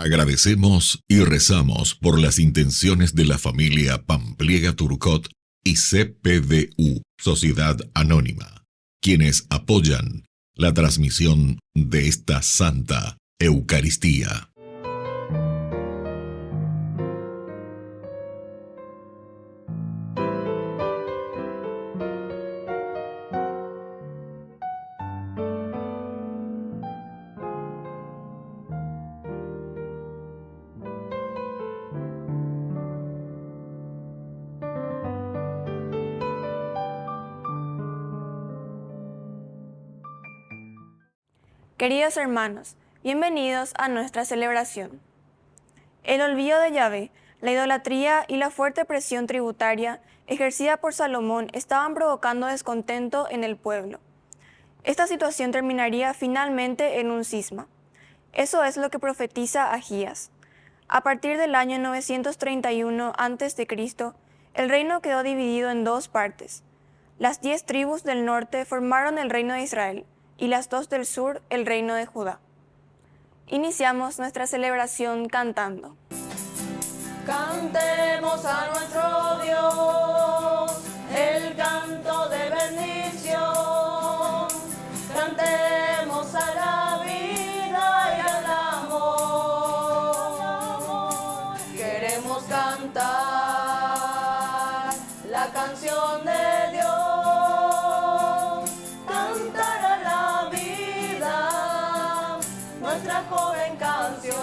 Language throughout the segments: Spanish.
Agradecemos y rezamos por las intenciones de la familia Pampliega Turcot y CPDU, Sociedad Anónima, quienes apoyan la transmisión de esta Santa Eucaristía. Queridos hermanos, bienvenidos a nuestra celebración. El olvido de Yahvé, la idolatría y la fuerte presión tributaria ejercida por Salomón estaban provocando descontento en el pueblo. Esta situación terminaría finalmente en un cisma. Eso es lo que profetiza Agías. A partir del año 931 a.C., el reino quedó dividido en dos partes. Las 10 tribus del norte formaron el reino de Israel, y las 2 del sur, el reino de Judá. Iniciamos nuestra celebración cantando. Cantemos a nuestro Dios el canto de bendición. Cantemos a la vida y al amor. Queremos cantar la canción de Dios. Joven canción.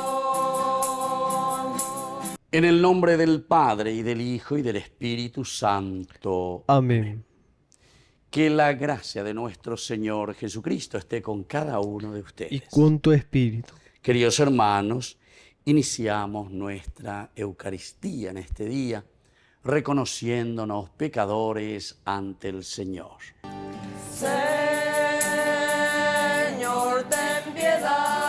En el nombre del Padre, y del Hijo, y del Espíritu Santo. Amén. Que la gracia de nuestro Señor Jesucristo esté con cada uno de ustedes. Y con tu espíritu. Queridos hermanos, iniciamos nuestra Eucaristía en este día, reconociéndonos pecadores ante el Señor. Señor, ten piedad.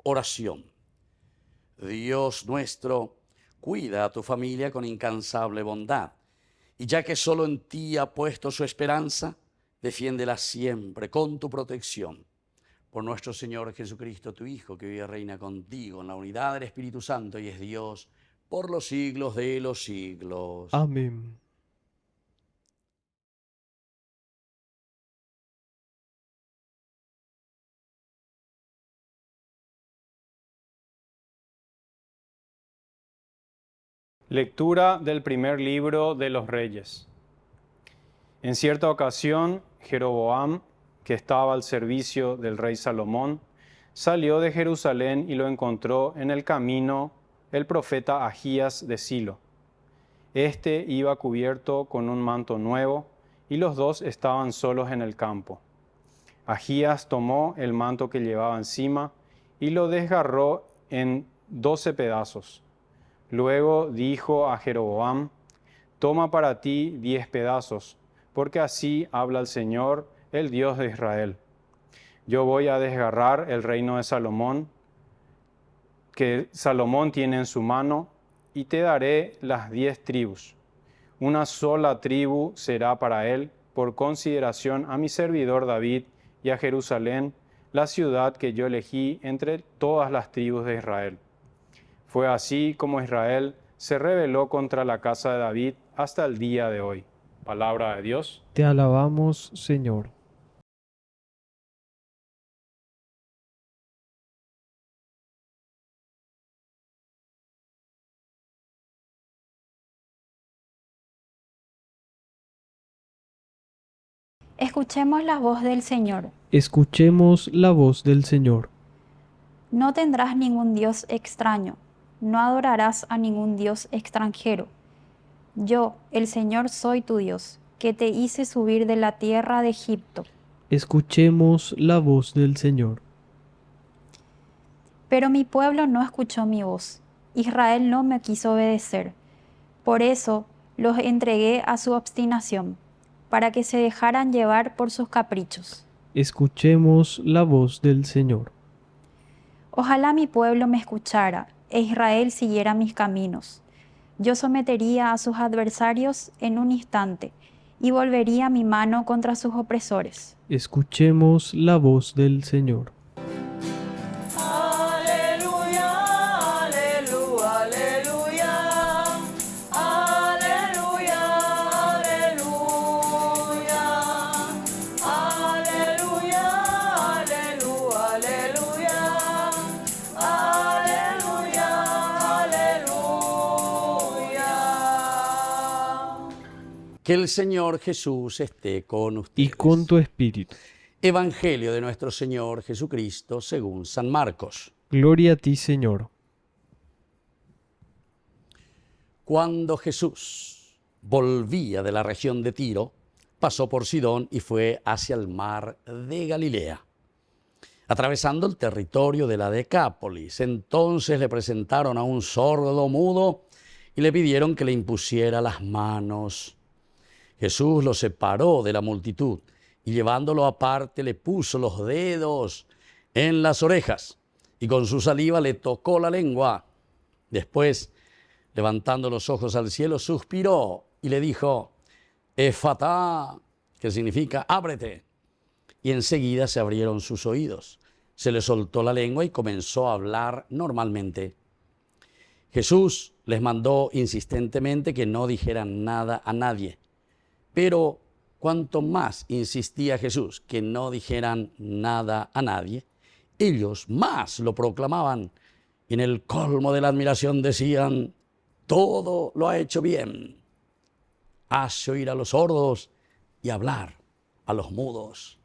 Oración. Dios nuestro, cuida a tu familia con incansable bondad, y ya que solo en ti ha puesto su esperanza, defiéndela siempre con tu protección. Por nuestro Señor Jesucristo, tu Hijo, que vive y reina contigo en la unidad del Espíritu Santo y es Dios por los siglos de los siglos. Amén. Lectura del primer libro de los Reyes. En cierta ocasión, Jeroboam, que estaba al servicio del rey Salomón, salió de Jerusalén y lo encontró en el camino el profeta Agías de Silo. Este iba cubierto con un manto nuevo y los dos estaban solos en el campo. Agías tomó el manto que llevaba encima y lo desgarró en 12 pedazos. Luego dijo a Jeroboam: toma para ti 10 pedazos, porque así habla el Señor, el Dios de Israel. Yo voy a desgarrar el reino de Salomón, que Salomón tiene en su mano, y te daré las 10 tribus. Una sola tribu será para él, por consideración a mi servidor David y a Jerusalén, la ciudad que yo elegí entre todas las tribus de Israel. Fue así como Israel se rebeló contra la casa de David hasta el día de hoy. Palabra de Dios. Te alabamos, Señor. Escuchemos la voz del Señor. Escuchemos la voz del Señor. No tendrás ningún Dios extraño, no adorarás a ningún Dios extranjero. Yo, el Señor, soy tu Dios, que te hice subir de la tierra de Egipto. Escuchemos la voz del Señor. Pero mi pueblo no escuchó mi voz, Israel no me quiso obedecer. Por eso los entregué a su obstinación, para que se dejaran llevar por sus caprichos. Escuchemos la voz del Señor. Ojalá mi pueblo me escuchara, e Israel siguiera mis caminos. Yo sometería a sus adversarios en un instante, y volvería mi mano contra sus opresores. Escuchemos la voz del Señor. Aleluya, aleluya, aleluya, aleluya, aleluya, aleluya, aleluya, aleluya, aleluya. Que el Señor Jesús esté con Y ustedes. con tu espíritu. Evangelio de nuestro Señor Jesucristo según San Marcos. Gloria a ti, Señor. Cuando Jesús volvía de la región de Tiro, pasó por Sidón y fue hacia el mar de Galilea, atravesando el territorio de la Decápolis. Entonces le presentaron a un sordo mudo y le pidieron que le impusiera las manos. Jesús lo separó de la multitud y llevándolo aparte le puso los dedos en las orejas y con su saliva le tocó la lengua. Después, levantando los ojos al cielo, suspiró y le dijo, Efatá, que significa ábrete. Y enseguida se abrieron sus oídos. Se le soltó la lengua y comenzó a hablar normalmente. Jesús les mandó insistentemente que no dijeran nada a nadie. Pero cuanto más insistía Jesús que no dijeran nada a nadie, ellos más lo proclamaban. Y en el colmo de la admiración decían, todo lo ha hecho bien. Hace oír a los sordos y hablar a los mudos.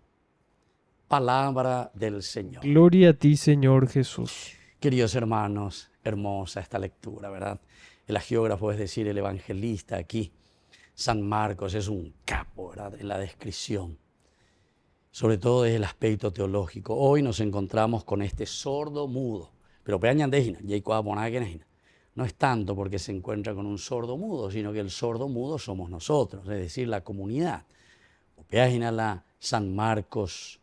Palabra del Señor. Gloria a ti, Señor Jesús. Queridos hermanos, hermosa esta lectura, ¿verdad? El hagiógrafo, es decir, el evangelista aquí, San Marcos, es un capo, ¿verdad?, en la descripción, sobre todo desde el aspecto teológico. Hoy nos encontramos con este sordo mudo, pero no es tanto porque se encuentra con un sordo mudo, sino que el sordo mudo somos nosotros, es decir, la comunidad. La San Marcos,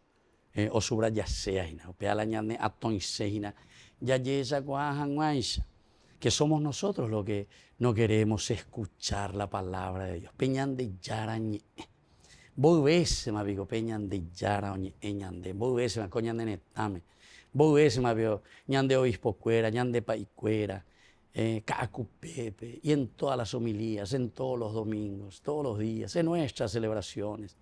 o subraya seaina, la ñane atonseina, ya yesa guajanguaisha, que somos nosotros los que no queremos escuchar la palabra de Dios. Peñan de yarañe. Voy veces me digo peñan de yara oñe ñande. Voy veces me coñan de netame. Voy veces me veo ñande obispo cuera, ñande paicuera, cacupepe, y en todas las homilías, en todos los domingos, todos los días, en nuestras celebraciones.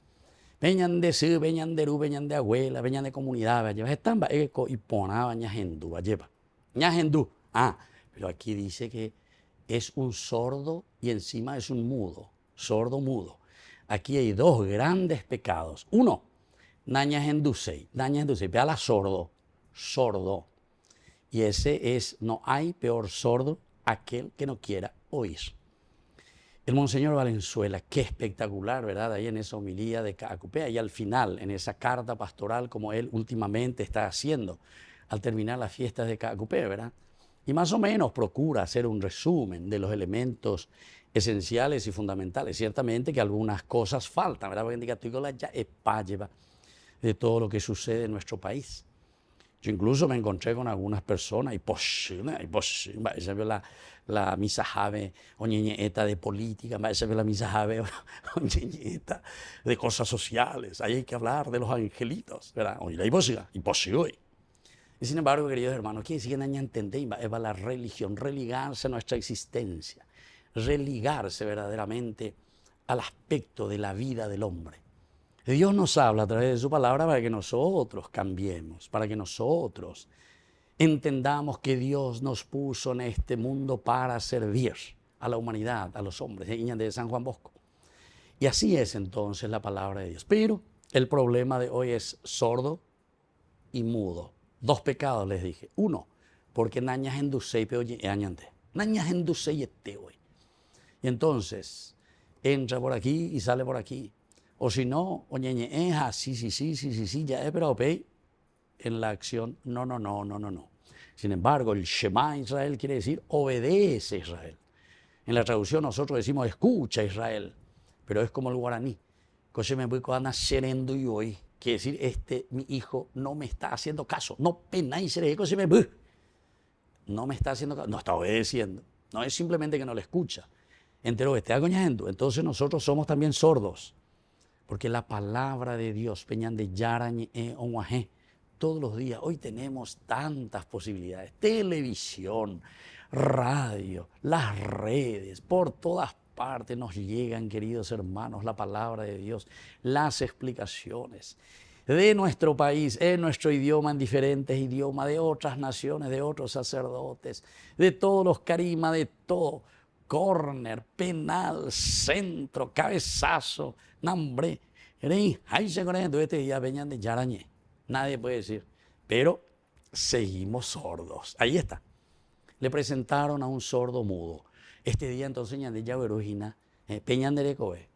Peñan de su, peñan de ru, peñan de abuela, peñan de comunidad, lleva están eco y ponaba ñagendú, lleva. Ñagendú. Pero aquí dice que es un sordo y encima es un mudo, sordo mudo. Aquí hay dos grandes pecados. Uno, nañagendusei, vea la sordo, sordo. Y ese es, no hay peor sordo aquel que no quiera oír. El Monseñor Valenzuela, qué espectacular, ¿verdad? Ahí en esa homilía de Caacupea y al final, en esa carta pastoral como él últimamente está haciendo, al terminar las fiestas de Caacupea, ¿verdad? Y más o menos procura hacer un resumen de los elementos esenciales y fundamentales. Ciertamente que algunas cosas faltan, ¿verdad? Porque ya de todo lo que sucede en nuestro país. Yo incluso me encontré con algunas personas y esa vio la misa jave o ñeñeta de política, esa vio la misa jave o ñeñeta de cosas sociales. Ahí hay que hablar de los angelitos, ¿verdad? Oye, la imposible. Y sin embargo, queridos hermanos, quiere decir que nadie entiende la religión, religarse a nuestra existencia, religarse verdaderamente al aspecto de la vida del hombre. Dios nos habla a través de su palabra para que nosotros cambiemos, para que nosotros entendamos que Dios nos puso en este mundo para servir a la humanidad, a los hombres, de San Juan Bosco. Y así es entonces la palabra de Dios. Pero el problema de hoy es sordo y mudo. 2 pecados les dije. 1, porque nañas endusei peoye añante. Nañas endusei hoy. Y entonces entra por aquí y sale por aquí. O si no, oñeñe, sí, ya es, pero en la acción, no. Sin embargo, el Shema Israel quiere decir obedece Israel. En la traducción nosotros decimos escucha Israel, pero es como el guaraní. Quiere decir, mi hijo no me está haciendo caso. No me está haciendo caso, no está obedeciendo. No es simplemente que no le escucha. Entero esté agoñando. Entonces nosotros somos también sordos. Porque la palabra de Dios, peñan de yarañe onguajé, todos los días, hoy tenemos tantas posibilidades, televisión, radio, las redes, por todas partes nos llegan, queridos hermanos, la palabra de Dios, las explicaciones de nuestro país, en nuestro idioma, en diferentes idiomas, de otras naciones, de otros sacerdotes, de todos los carimas, de todo. Córner, penal, centro, cabezazo, nambre. Ahí se conecta este día venían de Yarañé. Nadie puede decir. Pero seguimos sordos. Ahí está. Le presentaron a un sordo mudo. Este día entonces ñan de Yaverujina, peñan de Recoe.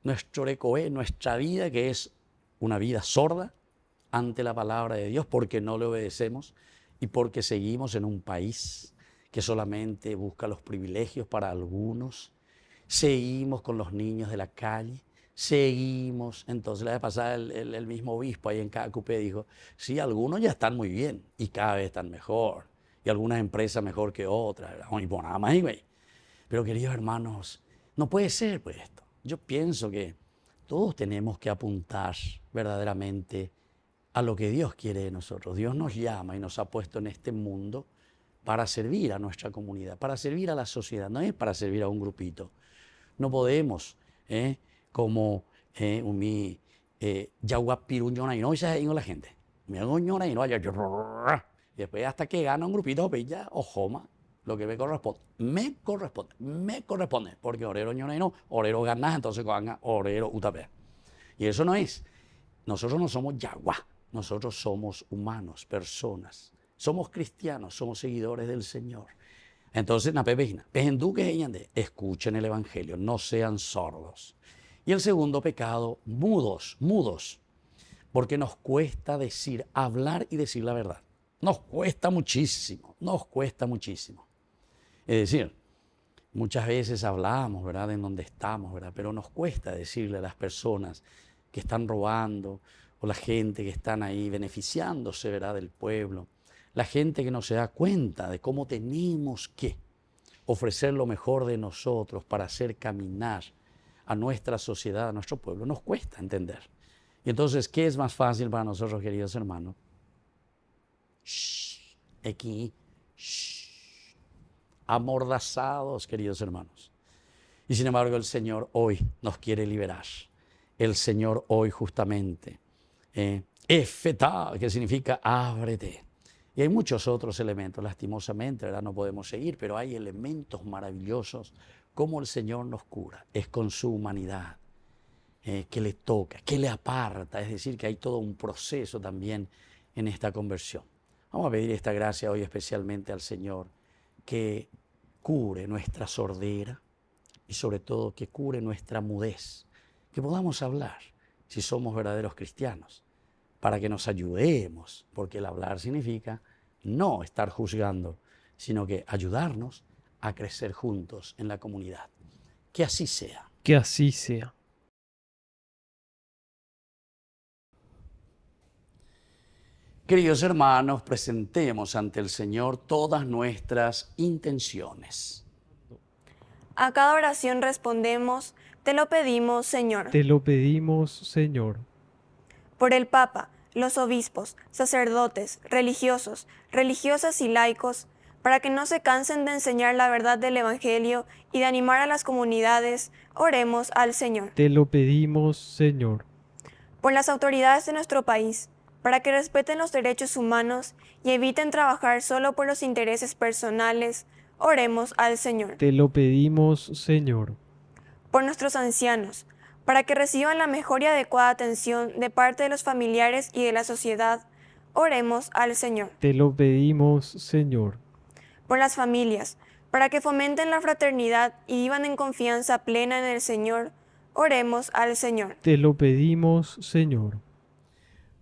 Nuestro Recoe, nuestra vida, que es una vida sorda ante la palabra de Dios, porque no le obedecemos y porque seguimos en un país que solamente busca los privilegios para algunos. Seguimos con los niños de la calle, seguimos. Entonces la vez pasada el mismo obispo ahí en Cacupé dijo, sí, algunos ya están muy bien y cada vez están mejor. Y algunas empresas mejor que otras. Pero queridos hermanos, no puede ser pues esto. Yo pienso que todos tenemos que apuntar verdaderamente a lo que Dios quiere de nosotros. Dios nos llama y nos ha puesto en este mundo para servir a nuestra comunidad, para servir a la sociedad, no es para servir a un grupito. No podemos, como yaguapirun y no esa es la gente. Me hago ñona y no haya y después hasta que gana un grupito, pues ya, ojoma, lo que me corresponde, porque orero ñona y no, orero ganas, entonces gana orero utapé. Y eso no es. Nosotros no somos yaguá, nosotros somos humanos, personas. Somos cristianos, somos seguidores del Señor. Entonces, escuchen el Evangelio, no sean sordos. Y el segundo pecado, mudos, porque nos cuesta hablar y decir la verdad. Nos cuesta muchísimo. Es decir, muchas veces hablamos, ¿verdad?, en donde estamos, ¿verdad?, pero nos cuesta decirle a las personas que están robando o la gente que están ahí beneficiándose, ¿verdad?, del pueblo. La gente que no se da cuenta de cómo tenemos que ofrecer lo mejor de nosotros para hacer caminar a nuestra sociedad, a nuestro pueblo, nos cuesta entender. Y entonces, ¿qué es más fácil para nosotros, queridos hermanos? Amordazados, queridos hermanos. Y sin embargo, el Señor hoy nos quiere liberar. El Señor hoy justamente, efetá, que significa ábrete. Y hay muchos otros elementos, lastimosamente, ¿verdad?, no podemos seguir, pero hay elementos maravillosos como el Señor nos cura. Es con su humanidad que le toca, que le aparta, es decir, que hay todo un proceso también en esta conversión. Vamos a pedir esta gracia hoy especialmente al Señor, que cure nuestra sordera y sobre todo que cure nuestra mudez, que podamos hablar si somos verdaderos cristianos, para que nos ayudemos, porque el hablar significa no estar juzgando, sino que ayudarnos a crecer juntos en la comunidad. Que así sea. Que así sea. Queridos hermanos, presentemos ante el Señor todas nuestras intenciones. A cada oración respondemos, te lo pedimos, Señor. Te lo pedimos, Señor. Por el Papa, los obispos, sacerdotes, religiosos, religiosas y laicos, para que no se cansen de enseñar la verdad del Evangelio y de animar a las comunidades, oremos al Señor. Te lo pedimos, Señor. Por las autoridades de nuestro país, para que respeten los derechos humanos y eviten trabajar solo por los intereses personales, oremos al Señor. Te lo pedimos, Señor. Por nuestros ancianos, para que reciban la mejor y adecuada atención de parte de los familiares y de la sociedad, oremos al Señor. Te lo pedimos, Señor. Por las familias, para que fomenten la fraternidad y vivan en confianza plena en el Señor, oremos al Señor. Te lo pedimos, Señor.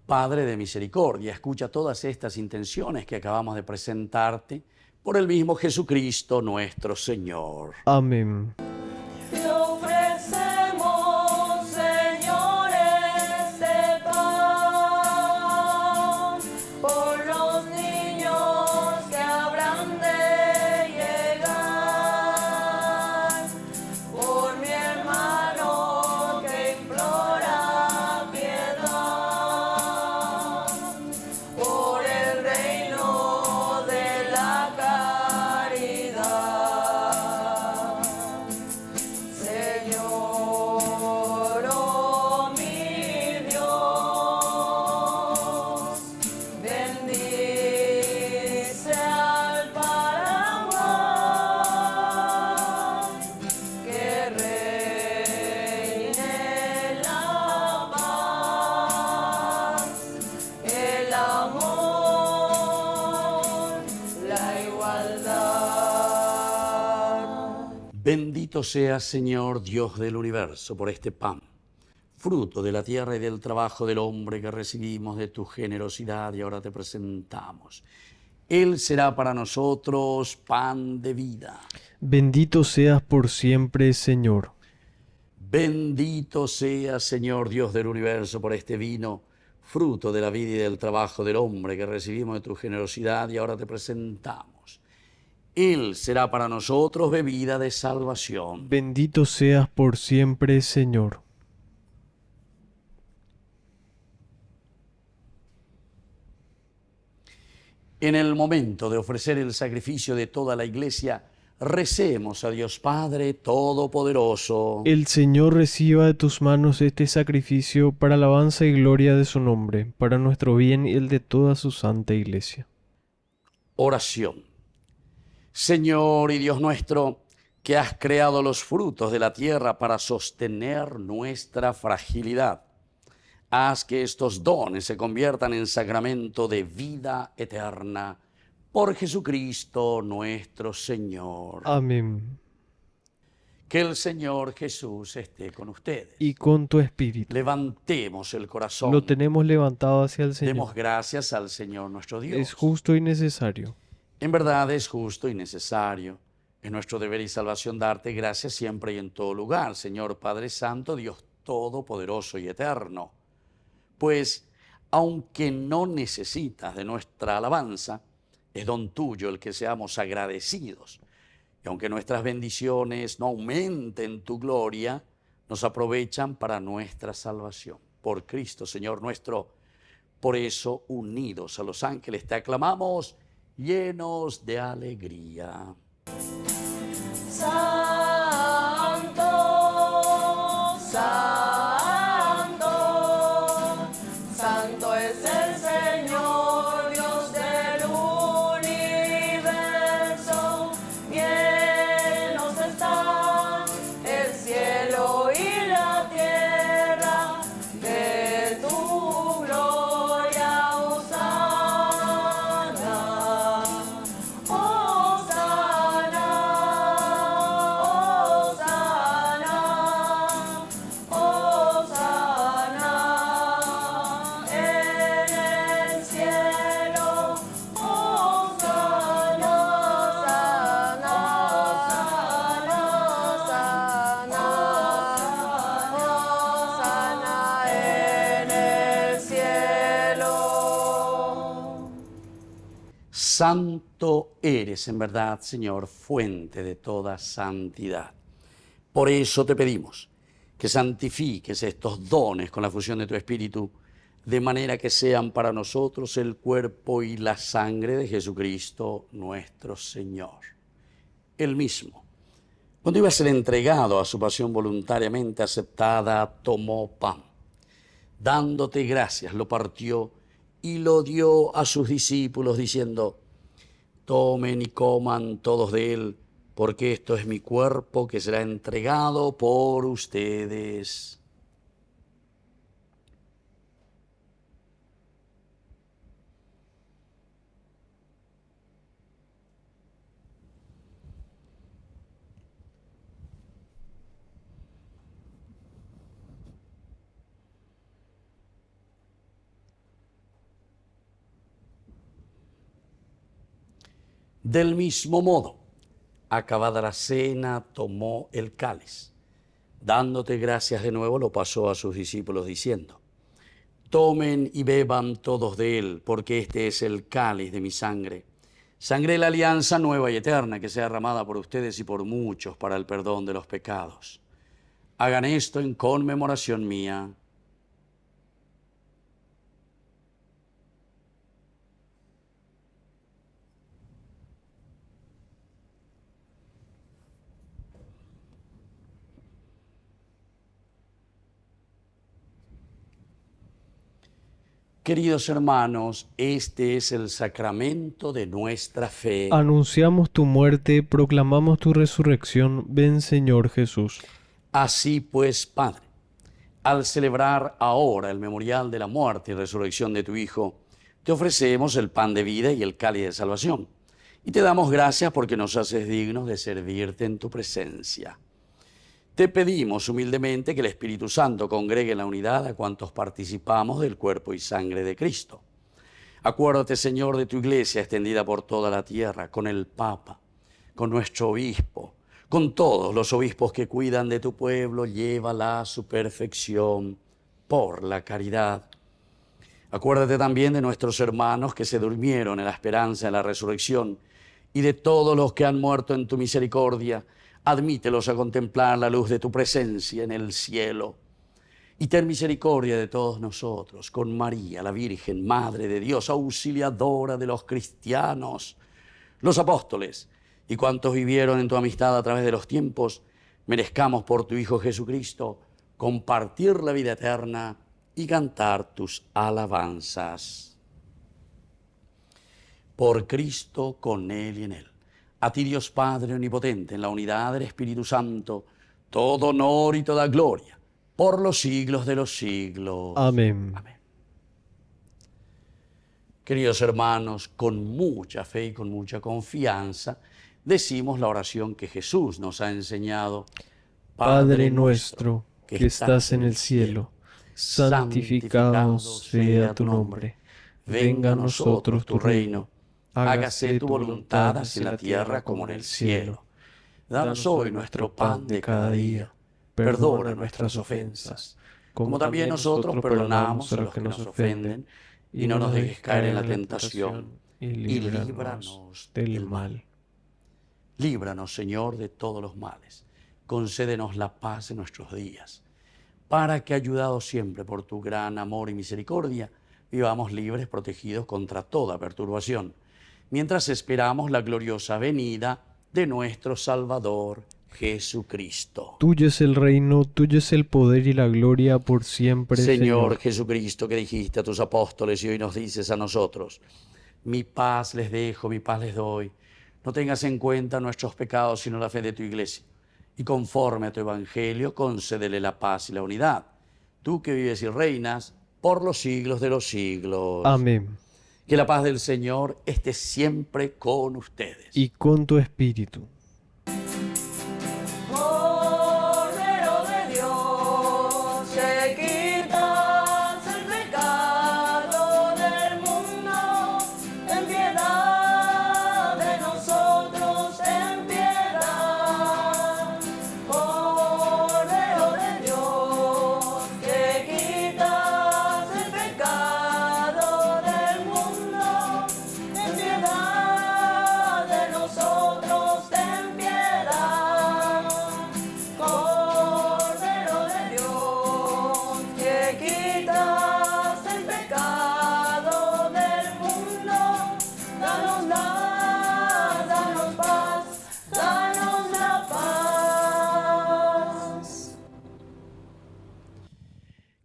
Padre de misericordia, escucha todas estas intenciones que acabamos de presentarte por el mismo Jesucristo nuestro Señor. Amén. Te ofrecemos, Señor, este pan por los niños que habrán de llegar, por mi hermano que implora piedad, por el reino de la caridad. Señor, oh mi Dios, bendice al Paraguay, que reine la paz, el amor, la igualdad. Bendito seas, Señor, Dios del universo, por este pan, fruto de la tierra y del trabajo del hombre que recibimos de tu generosidad y ahora te presentamos. Él será para nosotros pan de vida. Bendito seas por siempre, Señor. Bendito seas, Señor, Dios del universo, por este vino, fruto de la vida y del trabajo del hombre que recibimos de tu generosidad y ahora te presentamos. Él será para nosotros bebida de salvación. Bendito seas por siempre, Señor. En el momento de ofrecer el sacrificio de toda la iglesia, recemos a Dios Padre Todopoderoso. El Señor reciba de tus manos este sacrificio para alabanza y gloria de su nombre, para nuestro bien y el de toda su santa iglesia. Oración. Señor y Dios nuestro, que has creado los frutos de la tierra para sostener nuestra fragilidad, haz que estos dones se conviertan en sacramento de vida eterna. Por Jesucristo nuestro Señor. Amén. Que el Señor Jesús esté con ustedes. Y con tu espíritu. Levantemos el corazón. Lo tenemos levantado hacia el Señor. Demos gracias al Señor nuestro Dios. Es justo y necesario. En verdad es justo y necesario. Es nuestro deber y salvación darte gracias siempre y en todo lugar, Señor Padre Santo, Dios Todopoderoso y Eterno. Pues, aunque no necesitas de nuestra alabanza, es don tuyo el que seamos agradecidos. Y aunque nuestras bendiciones no aumenten tu gloria, nos aprovechan para nuestra salvación. Por Cristo, Señor nuestro. Por eso, unidos a los ángeles, te aclamamos, llenos de alegría. Santo, santo, santo es el Señor, Dios del universo. Llenos están el cielo y la tierra de tu gloria, Hosana, Hosana, Hosana, Hosana. Santo eres en verdad, Señor, fuente de toda santidad. Por eso te pedimos que santifiques estos dones con la fusión de tu Espíritu, de manera que sean para nosotros el cuerpo y la sangre de Jesucristo nuestro Señor. Él mismo, cuando iba a ser entregado a su pasión voluntariamente aceptada, tomó pan. Dándote gracias, lo partió y lo dio a sus discípulos, diciendo: tomen y coman todos de él, porque esto es mi cuerpo que será entregado por ustedes. Del mismo modo, acabada la cena, tomó el cáliz. Dándote gracias de nuevo, lo pasó a sus discípulos diciendo: tomen y beban todos de él, porque este es el cáliz de mi sangre, sangre de la alianza nueva y eterna, que sea derramada por ustedes y por muchos para el perdón de los pecados. Hagan esto en conmemoración mía. Queridos hermanos, este es el sacramento de nuestra fe. Anunciamos tu muerte, proclamamos tu resurrección. Ven, Señor Jesús. Así pues, Padre, al celebrar ahora el memorial de la muerte y resurrección de tu Hijo, te ofrecemos el pan de vida y el cáliz de salvación. Y te damos gracias porque nos haces dignos de servirte en tu presencia. Te pedimos humildemente que el Espíritu Santo congregue en la unidad a cuantos participamos del cuerpo y sangre de Cristo. Acuérdate, Señor, de tu iglesia extendida por toda la tierra, con el Papa, con nuestro obispo, con todos los obispos que cuidan de tu pueblo, llévala a su perfección por la caridad. Acuérdate también de nuestros hermanos que se durmieron en la esperanza de la resurrección y de todos los que han muerto en tu misericordia. Admítelos a contemplar la luz de tu presencia en el cielo. Y ten misericordia de todos nosotros, con María, la Virgen, Madre de Dios, auxiliadora de los cristianos, los apóstoles y cuantos vivieron en tu amistad a través de los tiempos, merezcamos por tu Hijo Jesucristo compartir la vida eterna y cantar tus alabanzas. Por Cristo, con Él y en Él. A ti, Dios Padre Omnipotente, en la unidad del Espíritu Santo, todo honor y toda gloria, por los siglos de los siglos. Amén. Amén. Queridos hermanos, con mucha fe y con mucha confianza, decimos la oración que Jesús nos ha enseñado. Padre nuestro, que estás en el cielo, santificado sea tu nombre. Venga a nosotros tu reino. Hágase tu voluntad así en la tierra como en el cielo. Danos hoy nuestro pan de cada día. Perdona nuestras ofensas, como también nosotros perdonamos a los que nos ofenden. Y no nos dejes caer en la tentación, y líbranos del mal. Líbranos, Señor, de todos los males. Concédenos la paz en nuestros días, para que, ayudados siempre por tu gran amor y misericordia, vivamos libres, protegidos contra toda perturbación, mientras esperamos la gloriosa venida de nuestro Salvador Jesucristo. Tuyo es el reino, tuyo es el poder y la gloria por siempre, Señor Jesucristo, que dijiste a tus apóstoles y hoy nos dices a nosotros: mi paz les dejo, mi paz les doy. No tengas en cuenta nuestros pecados, sino la fe de tu iglesia. Y conforme a tu evangelio, concédele la paz y la unidad. Tú que vives y reinas por los siglos de los siglos. Amén. Que la paz del Señor esté siempre con ustedes. Y con tu espíritu. Cordero de Dios, que quitas el pecado del mundo, ten piedad de nosotros, ten piedad. Cordero de Dios, que quitas el pecado del mundo, ten piedad.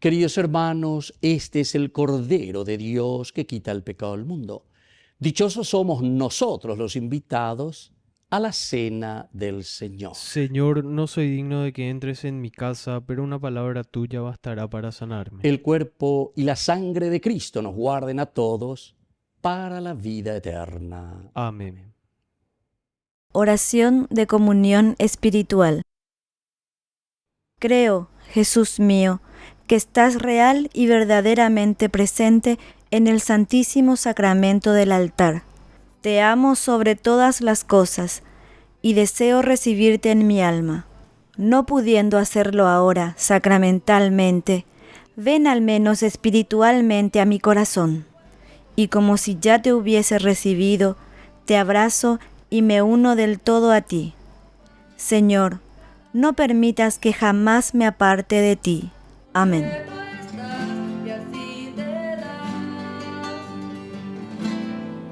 Queridos hermanos, este es el Cordero de Dios que quita el pecado del mundo. Dichosos somos nosotros los invitados a la cena del Señor. Señor, no soy digno de que entres en mi casa, pero una palabra tuya bastará para sanarme. El cuerpo y la sangre de Cristo nos guarden a todos para la vida eterna. Amén. Oración de comunión espiritual. Creo, Jesús mío, que estás real y verdaderamente presente en el Santísimo Sacramento del altar. Te amo sobre todas las cosas y deseo recibirte en mi alma. No pudiendo hacerlo ahora sacramentalmente, ven al menos espiritualmente a mi corazón. Y como si ya te hubiese recibido, te abrazo y me uno del todo a ti. Señor, no permitas que jamás me aparte de ti. Amén.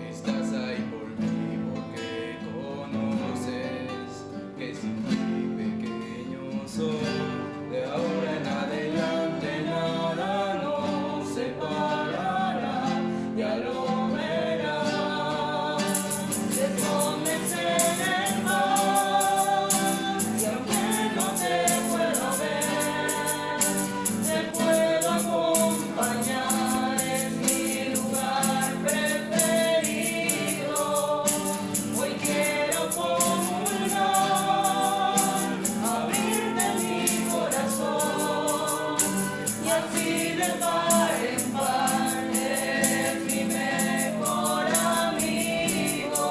Estás ahí por mí porque conoces que sin ti pequeño soy. De ahora en adelante nada nos separará, ya lo verás. Te escondes en el mar y aunque no te puedo ver, te puedo acompañar en mi lugar preferido. Hoy quiero comulgar, abrirte mi corazón y así de par en par eres mi mejor amigo.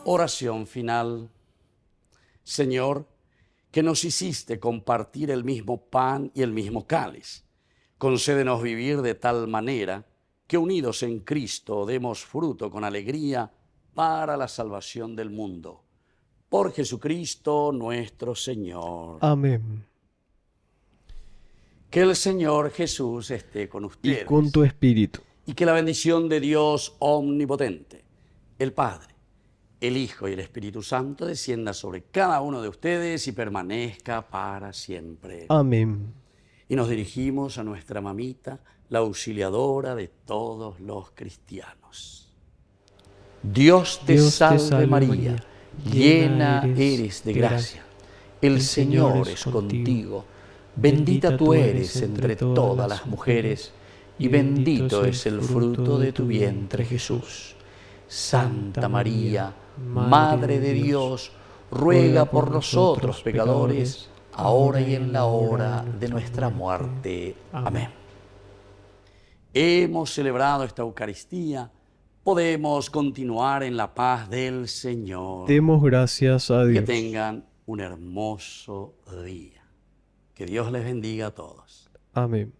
Oración final. Señor, que nos hiciste compartir el mismo pan y el mismo cáliz, concédenos vivir de tal manera que unidos en Cristo demos fruto con alegría para la salvación del mundo. Por Jesucristo nuestro Señor. Amén. Que el Señor Jesús esté con Y ustedes. con tu espíritu. Y que la bendición de Dios omnipotente, el Padre, el Hijo y el Espíritu Santo descienda sobre cada uno de ustedes y permanezca para siempre. Amén. Y nos dirigimos a nuestra mamita, la auxiliadora de todos los cristianos. Dios te salve María, llena eres de gracia. El Señor es contigo. Bendita tú eres entre todas las mujeres, y bendito es el fruto de tu vientre, Jesús. Santa María, Madre de Dios, ruega por nosotros pecadores, ahora y en la hora de nuestra muerte. Amén. Hemos celebrado esta Eucaristía, podemos continuar en la paz del Señor. Demos gracias a Que Dios. tengan un hermoso día. Que Dios les bendiga a todos. Amén.